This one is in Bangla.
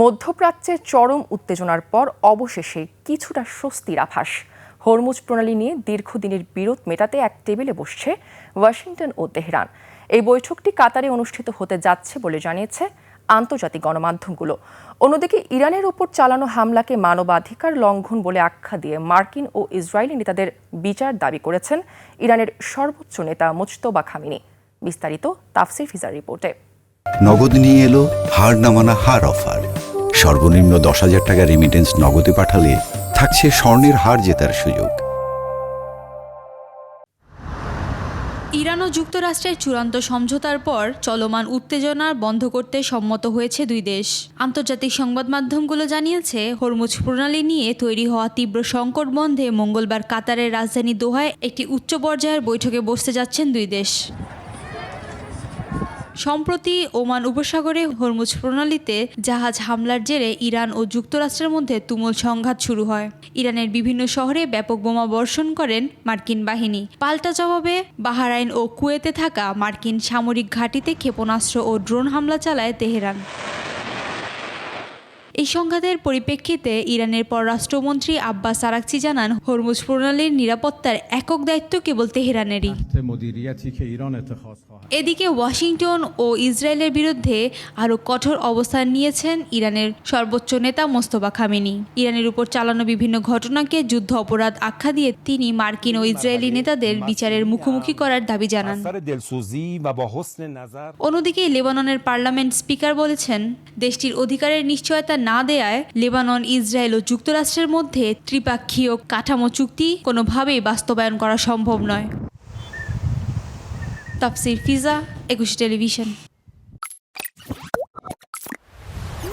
মধ্যপ্রাচ্যের চরম উত্তেজনার পর অবশেষে কিছুটা স্বস্তির আভাস। হরমুজ প্রণালী নিয়ে দীর্ঘদিনের বিরোধ মেটাতে এক টেবিলে বসছে ওয়াশিংটন ও তেহরান। এই বৈঠকটি কাতারে অনুষ্ঠিত হতে যাচ্ছে বলে জানিয়েছে আন্তর্জাতিক গণমাধ্যমগুলো। অন্যদিকে ইরানের ওপর চালানো হামলাকে মানবাধিকার লঙ্ঘন বলে আখ্যা দিয়ে মার্কিন ও ইসরায়েলি নেতাদের বিচার দাবি করেছেন ইরানের সর্বোচ্চ নেতা মুজতবা খামেনি। বিস্তারিত তাফসির ফিজার রিপোর্টে। নগদ নিয়ে এলো হার না মানা হার অফার। সর্বনিম্ন 10,000 টাকা রেমিটেন্স নগদে পাঠালে থাকছে স্বর্ণের হার জেতার সুযোগ। ইরান ও যুক্তরাষ্ট্রের চূড়ান্ত সমঝোতার পর চলমান উত্তেজনা বন্ধ করতে সম্মত হয়েছে দুই দেশ। আন্তর্জাতিক সংবাদ মাধ্যমগুলো জানিয়েছে, হরমুজ প্রণালী নিয়ে তৈরি হওয়া তীব্র সংকট বন্ধে মঙ্গলবার কাতারের রাজধানী দোহায় একটি উচ্চ পর্যায়ের বৈঠকে বসতে যাচ্ছেন দুই দেশ। সম্প্রতি ওমান উপসাগরে হরমুজ প্রণালীতে জাহাজ হামলার জেরে ইরান ও যুক্তরাষ্ট্রের মধ্যে তুমুল সংঘাত শুরু হয়। ইরানের বিভিন্ন শহরে ব্যাপক বোমা বর্ষণ করেন মার্কিন বাহিনী। পাল্টা জবাবে বাহরাইন ও কুয়েতে থাকা মার্কিন সামরিক ঘাঁটিতে ক্ষেপণাস্ত্র ও ড্রোন হামলা চালায় তেহরান। এই সংঘাতের পরিপ্রেক্ষিতে ইরানের পররাষ্ট্রমন্ত্রী আব্বাস আরাকচি জানান, হরমুজ প্রণালীর নিরাপত্তার একক দায়িত্ব কেবল তেহরানেরই। এদিকে ওয়াশিংটন ও ইসরায়েলের বিরুদ্ধে আরও কঠোর অবস্থান নিয়েছেন ইরানের সর্বোচ্চ নেতা মোস্তফা খামেনি। ইরানের উপর চালানো বিভিন্ন ঘটনাকে যুদ্ধ অপরাধ আখ্যা দিয়ে তিনি মার্কিন ও ইসরায়েলি নেতাদের বিচারের মুখোমুখি করার দাবি জানান। অন্যদিকে লেবাননের পার্লামেন্ট স্পিকার বলেছেন, দেশটির অধিকারের নিশ্চয়তা না দেয়ায় লেবানন, ইসরায়েল ও যুক্তরাষ্ট্রের মধ্যে ত্রিপাক্ষীয় কাঠামো চুক্তি কোনোভাবেই বাস্তবায়ন করা সম্ভব নয়। তাফসির ফিজা, 21 টেলিভিশন।